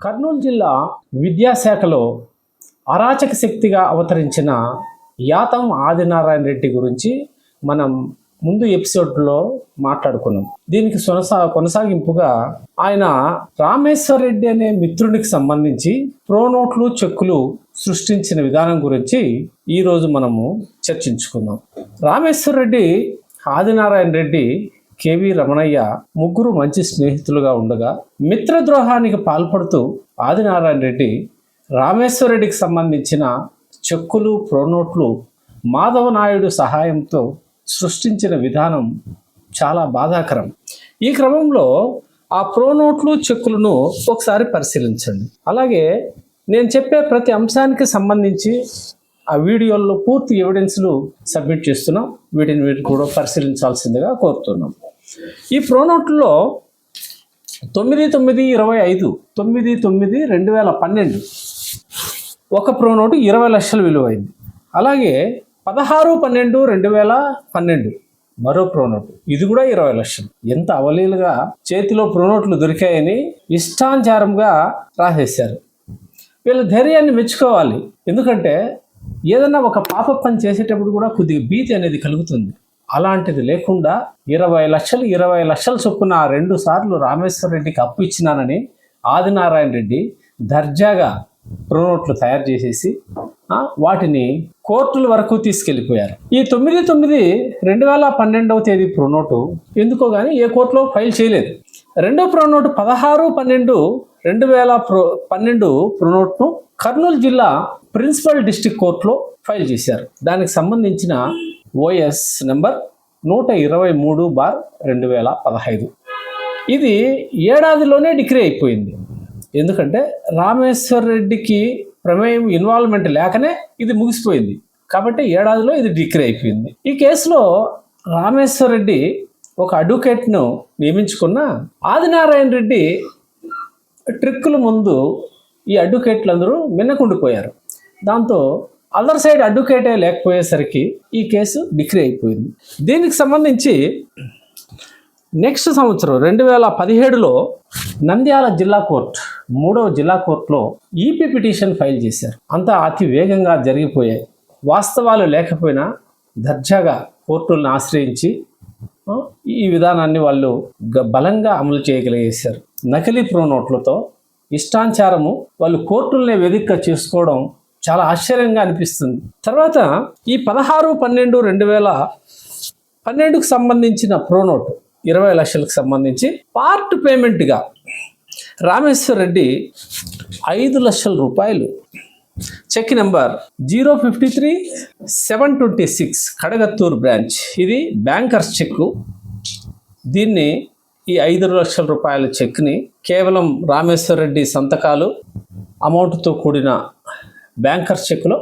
కర్నూలు జిల్లా విద్యాశాఖలో అరాచక శక్తిగా అవతరించిన యాతం ఆదినారాయణ రెడ్డి గురించి మనం ముందు ఎపిసోడ్లో మాట్లాడుకున్నాం. దీనికి కొనసాగింపుగా ఆయన రామేశ్వర్ రెడ్డి అనే మిత్రునికి సంబంధించి ప్రోనోట్లు చెక్కులు సృష్టించిన విధానం గురించి ఈరోజు మనము చర్చించుకుందాం. రామేశ్వర్ రెడ్డి, ఆదినారాయణ రెడ్డి, కేవి రమణయ్య ముగ్గురు మంచి స్నేహితులుగా ఉండగా మిత్రద్రోహానికి పాల్పడుతూ ఆదినారాయణ రెడ్డి రామేశ్వర రెడ్డికి సంబంధించిన చెక్కులు, ప్రోనోట్లు మాధవ నాయుడు సహాయంతో సృష్టించిన విధానం చాలా బాధాకరం. ఈ క్రమంలో ఆ ప్రోనోట్లు, చెక్కులను ఒకసారి పరిశీలించండి. అలాగే నేను చెప్పే ప్రతి అంశానికి సంబంధించి ఆ వీడియోల్లో పూర్తి ఎవిడెన్స్లు సబ్మిట్ చేస్తున్నాం. వీటిని మీరు కూడా పరిశీలించాల్సిందిగా కోరుతున్నాం. ఈ ప్రోనోట్లో 9/9/25 9/9/2012 ఒక ప్రోనోటు 20 లక్షలు విలువైంది. అలాగే 16/12/2012 మరో ప్రోనోటు, ఇది కూడా 20 లక్షలు. ఎంత అవలీలుగా చేతిలో ప్రోనోట్లు దొరికాయని ఇష్టానుసారంగా రాసేశారు. వీళ్ళ ధైర్యాన్ని మెచ్చుకోవాలి. ఎందుకంటే ఏదన్నా ఒక పాప పని చేసేటప్పుడు కూడా కొద్దిగా భీతి అనేది కలుగుతుంది. అలాంటిది లేకుండా 20 లక్షల చొప్పున 2 సార్లు రామేశ్వర రెడ్డికి అప్పు ఇచ్చినానని ఆదినారాయణ రెడ్డి దర్జాగా ప్రోనోట్లు తయారు చేసేసి వాటిని కోర్టుల వరకు తీసుకెళ్ళిపోయారు. ఈ 9/9/2012 ప్రోనోటు ఎందుకో కానీ ఏ కోర్టులో ఫైల్ చేయలేదు. రెండో ప్రోనోటు 16/12/2012 ప్రోనోట్ను కర్నూలు జిల్లా ప్రిన్సిపల్ డిస్ట్రిక్ట్ కోర్టులో ఫైల్ చేశారు. దానికి సంబంధించిన ఓఎస్ నెంబర్ 123/2015. ఇది ఏడాదిలోనే డిక్రీ అయిపోయింది. ఎందుకంటే రామేశ్వర్ రెడ్డికి ప్రమేయం, ఇన్వాల్వ్మెంట్ లేకనే ఇది ముగిసిపోయింది. కాబట్టి ఏడాదిలో ఇది డిక్రీ అయిపోయింది. ఈ కేసులో రామేశ్వర్ రెడ్డి ఒక అడ్వకేట్ను నియమించుకున్న ఆదినారాయణ రెడ్డి ట్రిక్కుల ముందు ఈ అడ్వకేట్లందరూ మిన్నకుండిపోయారు. దాంతో అదర్ సైడ్ అడ్వకేటే లేకపోయేసరికి ఈ కేసు డిక్రీ అయిపోయింది. దీనికి సంబంధించి నెక్స్ట్ సంవత్సరం 2017లో నంద్యాల జిల్లా కోర్టు, 3వ జిల్లా కోర్టులో ఈపీ పిటిషన్ ఫైల్ చేశారు. అంతా అతి వేగంగా జరిగిపోయాయి. వాస్తవాలు లేకపోయినా దర్జాగా కోర్టులను ఆశ్రయించి ఈ విధానాన్ని వాళ్ళు బలంగా అమలు చేయగలిగేశారు. నకిలీ ప్రోనోట్లతో ఇష్టానుసారము వాళ్ళు కోర్టులనే వేదికగా చేసుకోవడం చాలా ఆశ్చర్యంగా అనిపిస్తుంది. తర్వాత ఈ 16/12/2012కు సంబంధించిన ప్రోనోట్ 20 లక్షలకు సంబంధించి పార్ట్ పేమెంట్గా రామేశ్వర్ రెడ్డి 5 లక్షల రూపాయలు చెక్ నెంబర్ 053/726 కడగత్తూరు బ్రాంచ్, ఇది బ్యాంకర్స్ చెక్కు. దీన్ని ఈ 5 లక్షల రూపాయల చెక్ని కేవలం రామేశ్వర్ రెడ్డి సంతకాలు, అమౌంట్తో కూడిన బ్యాంకర్స్ చెక్లో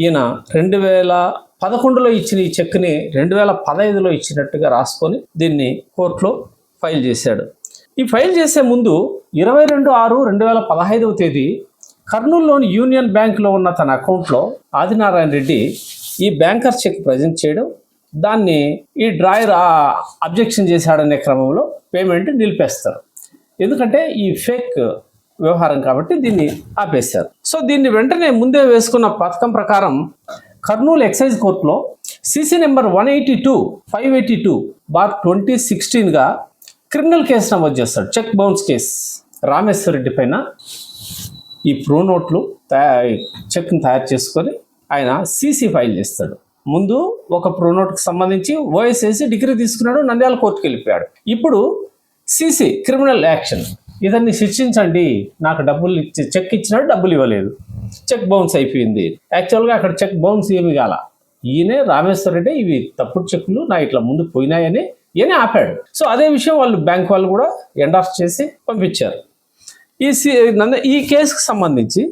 ఈయన 2011లో ఇచ్చిన ఈ చెక్ని 2015లో ఇచ్చినట్టుగా రాసుకొని దీన్ని కోర్టులో ఫైల్ చేశాడు. ఈ ఫైల్ చేసే ముందు 22/6/2015 కర్నూలులోని యూనియన్ బ్యాంకులో ఉన్న తన అకౌంట్లో ఆదినారాయణ రెడ్డి ఈ బ్యాంకర్స్ చెక్ ప్రజెంట్ చేయడం, దాన్ని ఈ డ్రాయర్ అబ్జెక్షన్ చేశాడనే క్రమంలో పేమెంట్ నిలిపేస్తారు. ఎందుకంటే ఈ ఫేక్ వ్యవహారం కాబట్టి దీన్ని ఆపేశారు. సో దీన్ని వెంటనే ముందే వేసుకున్న పథకం ప్రకారం కర్నూలు ఎక్సైజ్ కోర్టులో సిసి నెంబర్ 182/582/2016గా క్రిమినల్ కేసు నమోదు చేస్తాడు. Check bounce case Rameshwar Reddy పైన. ఈ ప్రోనోట్లు చెక్ని తయారు చేసుకొని ఆయన సిసి ఫైల్ చేస్తాడు. ముందు ఒక ప్రోనోట్కి సంబంధించి ఓఎస్ వేసి డిగ్రీ తీసుకున్నాడు, నంద్యాల కోర్టుకి వెళ్ళిపోయాడు. ఇప్పుడు సిసి క్రిమినల్ యాక్షన్, ఇతన్ని శిక్షించండి, నాకు డబ్బులు ఇచ్చి చెక్ ఇచ్చినాడు, డబ్బులు ఇవ్వలేదు, చెక్ బౌన్స్ అయిపోయింది. యాక్చువల్గా అక్కడ చెక్ బౌన్స్ ఏమి కాల, ఈయనే రామేశ్వర్ రెడ్డి ఇవి తప్పుడు చెక్కులు నా ఇట్లా ముందు పోయినాయని ఈయనే ఆపాడు. సో అదే విషయం వాళ్ళు బ్యాంక్ వాళ్ళు కూడా ఎండార్స్ చేసి పంపించారు. ఈ కేసుకు సంబంధించి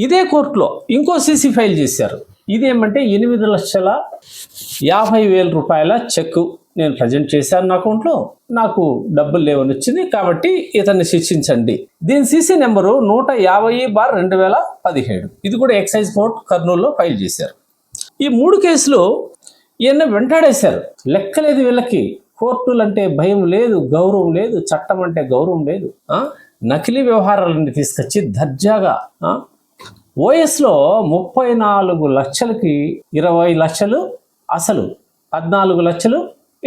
ఇదే కోర్టులో ఇంకో సిసి ఫైల్ చేశారు. ఇదేమంటే 8,50,000 రూపాయల చెక్కు నేను ప్రజెంట్ చేశాను నా అకౌంట్లో, నాకు డబ్బులు లేవని వచ్చింది, కాబట్టి ఇతన్ని శిక్షించండి. దీని సిసి నెంబరు 150/2017. ఇది కూడా ఎక్సైజ్ కోర్టు కర్నూలులో ఫైల్ చేశారు. ఈ 3 కేసులు ఈయన వెంటాడేశారు. లెక్కలేదు వీళ్ళకి. కోర్టులు అంటే భయం లేదు, గౌరవం లేదు, చట్టం అంటే గౌరవం లేదు. నకిలీ వ్యవహారాలన్నీ తీసుకొచ్చి దర్జాగా ఓఎస్లో 34 లక్షలకి 20 లక్షలు అసలు 14 లక్షలు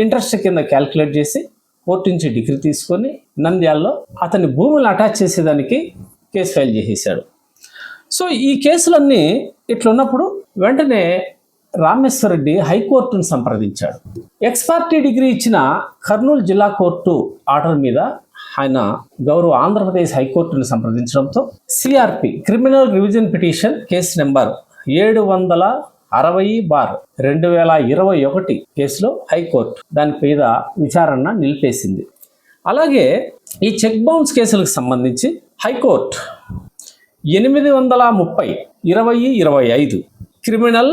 ఇంట్రెస్ట్ కింద క్యాల్కులేట్ చేసి కోర్టు నుంచి డిగ్రీ తీసుకొని నంద్యాలలో అతని భూములను అటాచ్ చేసేదానికి కేసు ఫైల్ చేసేసాడు. సో ఈ కేసులన్నీ ఇట్లున్నప్పుడు వెంటనే రామేశ్వర రెడ్డి హైకోర్టును సంప్రదించాడు. ఎక్స్పార్టీ డిగ్రీ ఇచ్చిన కర్నూలు జిల్లా కోర్టు ఆర్డర్ మీద ఆయన గౌరవ ఆంధ్రప్రదేశ్ హైకోర్టును సంప్రదించడంతో CRP criminal revision petition case number 760/2021 కేసులో హైకోర్టు దాని మీద విచారణ నిలిపేసింది. అలాగే ఈ చెక్ బౌన్స్ కేసులకు సంబంధించి హైకోర్టు 830/2025 క్రిమినల్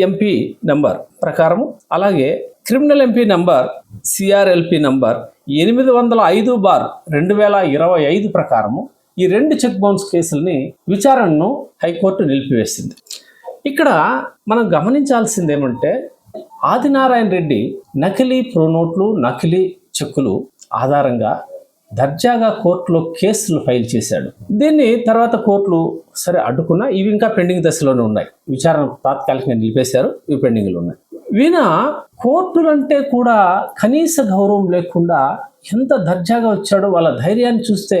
ఎంపీ నంబర్ ప్రకారము, అలాగే క్రిమినల్ ఎంపీ నంబర్ సిఆర్ఎల్పి నంబర్ 805/2025 ప్రకారము ఈ 2 చెక్ బౌన్స్ కేసుల్ని విచారణను హైకోర్టు నిలిపివేసింది. ఇక్కడ మనం గమనించాల్సింది ఏమంటే ఆదినారాయణ రెడ్డి నకిలీ ప్రోనోట్లు, నకిలీ చెక్కులు ఆధారంగా దర్జాగా కోర్టులో కేసులు ఫైల్ చేశాడు. దీన్ని తర్వాత కోర్టులు సరే అడ్డుకున్నా ఇవి ఇంకా పెండింగ్ దశలోనే ఉన్నాయి. విచారణ తాత్కాలికంగా నిలిపేశారు, ఇవి పెండింగ్లు ఉన్నాయి. వీణ కోర్టులంటే కూడా కనీస గౌరవం లేకుండా ఎంత దర్జాగా వచ్చాడో వాళ్ళ ధైర్యాన్ని చూస్తే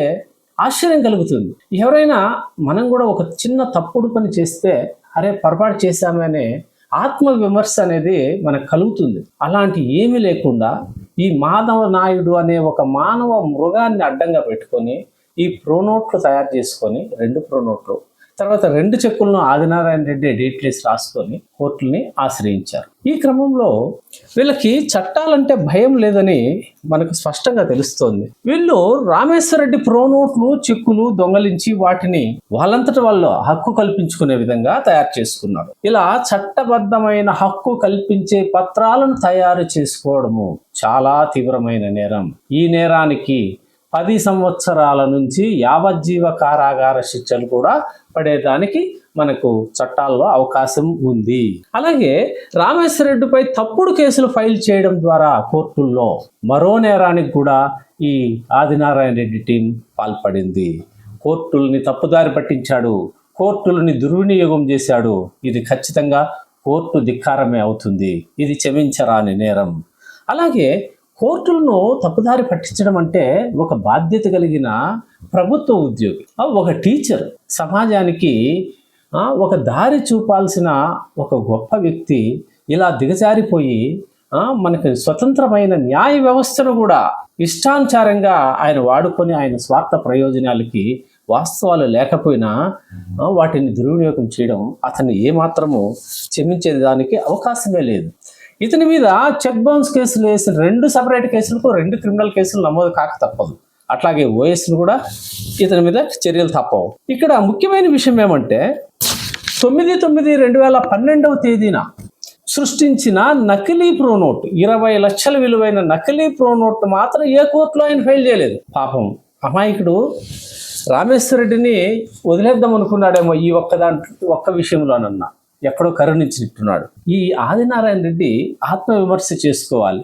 ఆశ్చర్యం కలుగుతుంది. ఎవరైనా మనం కూడా ఒక చిన్న తప్పుడు పని చేస్తే అరే పొరపాటు చేశామనే ఆత్మ విమర్శ అనేది మనకు కలుగుతుంది. అలాంటి ఏమీ లేకుండా ఈ మాధవ నాయుడు అనే ఒక మానవ మృగాన్ని అడ్డంగా పెట్టుకొని ఈ ప్రోనోట్లు తయారు చేసుకొని 2 ప్రోనోట్లు తర్వాత 2 చెక్కులను ఆదినారాయణ రెడ్డి డీటెయిల్స్ రాసుకొని కోర్టుల్ని ఆశ్రయించారు. ఈ క్రమంలో వీళ్ళకి చట్టాలంటే భయం లేదని మనకు స్పష్టంగా తెలుస్తోంది. వీళ్ళు రామేశ్వర రెడ్డి ప్రోనోట్లు, చెక్కులు దొంగలించి వాటిని వాళ్ళంతట వాళ్ళు హక్కు కల్పించుకునే విధంగా తయారు చేసుకున్నారు. ఇలా చట్టబద్ధమైన హక్కు కల్పించే పత్రాలను తయారు చేసుకోవడము చాలా తీవ్రమైన నేరం. ఈ నేరానికి 10 సంవత్సరాల నుంచి యావజ్జీవ కారాగార శిక్షలు కూడా పడేదానికి మనకు చట్టాల్లో అవకాశం ఉంది. అలాగే రామేశ్వర రెడ్డిపై తప్పుడు కేసులు ఫైల్ చేయడం ద్వారా కోర్టుల్లో మరో నేరానికి కూడా ఈ ఆదినారాయణ రెడ్డి టీం పాల్పడింది. కోర్టుల్ని తప్పుదారి పట్టించాడు, కోర్టులని దుర్వినియోగం చేశాడు. ఇది ఖచ్చితంగా కోర్టు ధిక్కారమే అవుతుంది. ఇది క్షమించరాని నేరం. అలాగే కోర్టులను తప్పుదారి పట్టించడం అంటే ఒక బాధ్యత కలిగిన ప్రభుత్వ ఉద్యోగి, ఒక టీచర్, సమాజానికి ఒక దారి చూపాల్సిన ఒక గొప్ప వ్యక్తి ఇలా దిగజారిపోయి మనకి స్వతంత్రమైన న్యాయ వ్యవస్థను కూడా ఇష్టానుసారంగా ఆయన వాడుకొని ఆయన స్వార్థ ప్రయోజనాలకి వాస్తవాలు లేకపోయినా వాటిని దుర్వినియోగం చేయడం అతన్ని ఏమాత్రము క్షమించే దానికి అవకాశమే లేదు. ఇతని మీద చెక్ బౌన్స్ కేసులు వేసిన 2 సపరేట్ కేసులకు 2 క్రిమినల్ కేసులు నమోదు కాక తప్పదు. అట్లాగే ఓఎస్ను కూడా ఇతని మీద చర్యలు తప్పవు. ఇక్కడ ముఖ్యమైన విషయం ఏమంటే 9/9/2012 సృష్టించిన నకిలీ ప్రోనోట్ 20 లక్షల విలువైన నకిలీ ప్రోనోట్ మాత్రం ఏ కోర్టులో ఆయన ఫైల్ చేయలేదు. పాపం అమాయకుడు రామేశ్వర రెడ్డిని వదిలేద్దాం అనుకున్నాడేమో ఈ ఒక్క విషయంలోనన్నా ఎక్కడో కరుణించినట్టున్నాడు. ఈ ఆదినారాయణ రెడ్డి ఆత్మవిమర్శ చేసుకోవాలి.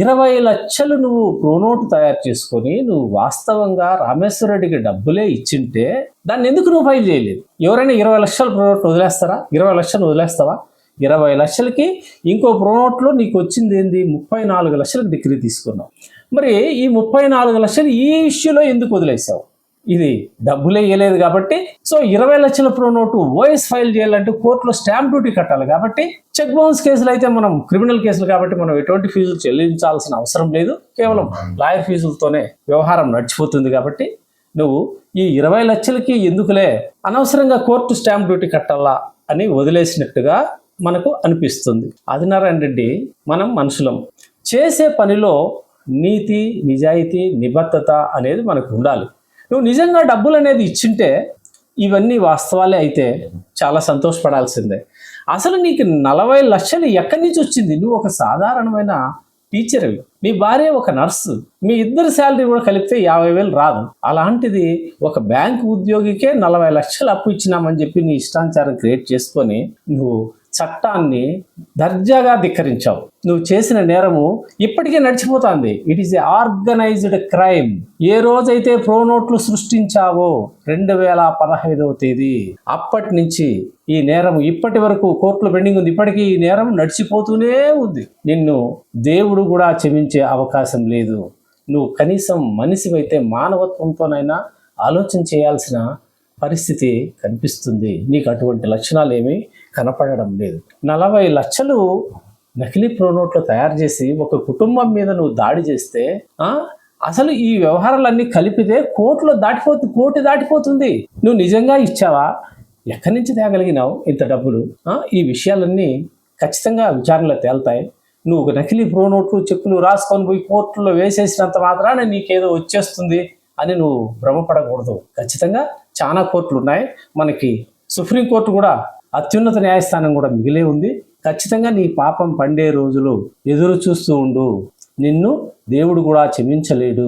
20 లక్షలు నువ్వు ప్రోనోట్ తయారు చేసుకొని నువ్వు వాస్తవంగా రామేశ్వర రెడ్డికి డబ్బులే ఇచ్చింటే దాన్ని ఎందుకు నువ్వు ఫైల్ చేయలేదు? ఎవరైనా 20 లక్షల ప్రోనోట్ వదిలేస్తారా? 20 లక్షలు వదిలేస్తావా? 20 లక్షలకి ఇంకో ప్రోనోట్లో నీకు వచ్చింది ఏంది? 34 లక్షలకు డిగ్రీ తీసుకున్నావు. మరి ఈ 34 లక్షలు ఈ ఇష్యూలో ఎందుకు వదిలేసావు? ఇది డబ్బులే ఇవ్వలేదు కాబట్టి. సో 20 లక్షల ప్రోనోటు ఓఎస్ ఫైల్ చేయాలంటే కోర్టులో స్టాంప్ డ్యూటీ కట్టాలి కాబట్టి. చెక్ బౌన్స్ కేసులు అయితే మనం క్రిమినల్ కేసులు కాబట్టి మనం ఎటువంటి ఫీజులు చెల్లించాల్సిన అవసరం లేదు. కేవలం లాయర్ ఫీజులతోనే వ్యవహారం నడిచిపోతుంది కాబట్టి నువ్వు ఈ 20 లక్షలకి ఎందుకులే అనవసరంగా కోర్టు స్టాంప్ డ్యూటీ కట్టాలా అని వదిలేసినట్టుగా మనకు అనిపిస్తుంది. ఆదినారాయణ రెడ్డి మనం మనుషులం, చేసే పనిలో నీతి, నిజాయితీ, నిబద్ధత అనేది మనకు ఉండాలి. నువ్వు నిజంగా డబ్బులు అనేది ఇచ్చింటే ఇవన్నీ వాస్తవాలే అయితే చాలా సంతోషపడాల్సిందే. అసలు నీకు 40 లక్షలు ఎక్కడి నుంచి వచ్చింది? నువ్వు ఒక సాధారణమైన టీచర్, మీ భార్య ఒక నర్సు, మీ ఇద్దరు శాలరీ కూడా కలిపితే 50,000 రాదు. అలాంటిది ఒక బ్యాంకు ఉద్యోగికే 40 లక్షలు అప్పు ఇచ్చినామని చెప్పి నీ ఇష్టానుసారం క్రియేట్ చేసుకొని నువ్వు చట్టాన్ని దర్జాగా ధిక్కరించావు. నువ్వు చేసిన నేరము ఇప్పటికే నడిచిపోతుంది. It is a organised crime. ఏ రోజైతే ప్రోనోట్లు సృష్టించావో 2015వ తేదీ అప్పటి నుంచి ఈ నేరం ఇప్పటి వరకు కోర్టులో పెండింగ్ ఉంది. ఇప్పటికీ ఈ నేరం నడిచిపోతూనే ఉంది. నిన్ను దేవుడు కూడా క్షమించే అవకాశం లేదు. నువ్వు కనీసం మనిషివైతే మానవత్వంతోనైనా ఆలోచన చేయాల్సిన పరిస్థితి కనిపిస్తుంది. నీకు అటువంటి లక్షణాలు ఏమీ కనపడడం లేదు. 40 లక్షలు నకిలీ ప్రోనోట్లు తయారు చేసి ఒక కుటుంబం మీద నువ్వు దాడి చేస్తే అసలు ఈ వ్యవహారాలన్నీ కలిపితే కోటి దాటిపోతుంది. నువ్వు నిజంగా ఇచ్చావా? ఎక్కడి నుంచి తేగలిగినావు ఇంత డబ్బులు? ఈ విషయాలన్నీ ఖచ్చితంగా విచారణలో తేలుతాయి. నువ్వు ఒక నకిలీ ప్రోనోట్లు చెక్కులు రాసుకొని పోయి కోర్టులో వేసేసినంత మాత్రాన నీకేదో వచ్చేస్తుంది అని నువ్వు భ్రమపడకూడదు. ఖచ్చితంగా చాలా కోర్టులు ఉన్నాయి. మనకి సుప్రీంకోర్టు కూడా అత్యున్నత న్యాయస్థానం కూడా మిగిలే ఉంది. ఖచ్చితంగా నీ పాపం పండే రోజులు ఎదురు చూస్తూ ఉండు. నిన్ను దేవుడు కూడా క్షమించలేడు.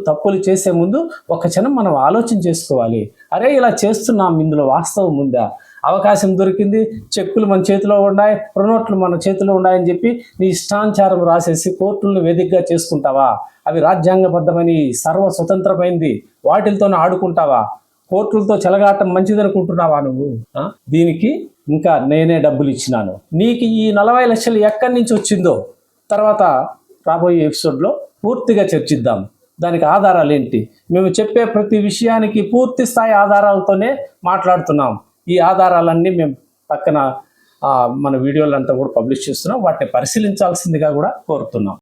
తప్పులు చేసే ముందు ఒక క్షణం మనం ఆలోచన చేసుకోవాలి. అరే ఇలా చేస్తున్నాం, ఇందులో వాస్తవం ఉందా? అవకాశం దొరికింది, చెక్కులు మన చేతిలో ఉన్నాయి, ప్రోనోట్లు మన చేతిలో ఉన్నాయని చెప్పి నీ ఇష్టానుసారం రాసేసి కోర్టులను వేదికగా చేసుకుంటావా? అవి రాజ్యాంగబద్ధమని సర్వ స్వతంత్రమైంది, వాటితో ఆడుకుంటావా? కోర్టులతో చెలగాటం మంచిదనుకుంటున్నావా నువ్వు? దీనికి ఇంకా నేనే డబ్బులు ఇచ్చినాను. నీకు ఈ 40 లక్షలు ఎక్కడి నుంచి వచ్చిందో తర్వాత రాబోయే ఎపిసోడ్లో పూర్తిగా చర్చిద్దాం. దానికి ఆధారాలు ఏంటి? మేము చెప్పే ప్రతి విషయానికి పూర్తి స్థాయి ఆధారాలతోనే మాట్లాడుతున్నాం. ఈ ఆధారాలన్నీ మేము పక్కన మన వీడియోలంతా కూడా పబ్లిష్ చేస్తున్నాం. వాటిని పరిశీలించాల్సిందిగా కూడా కోరుతున్నాం.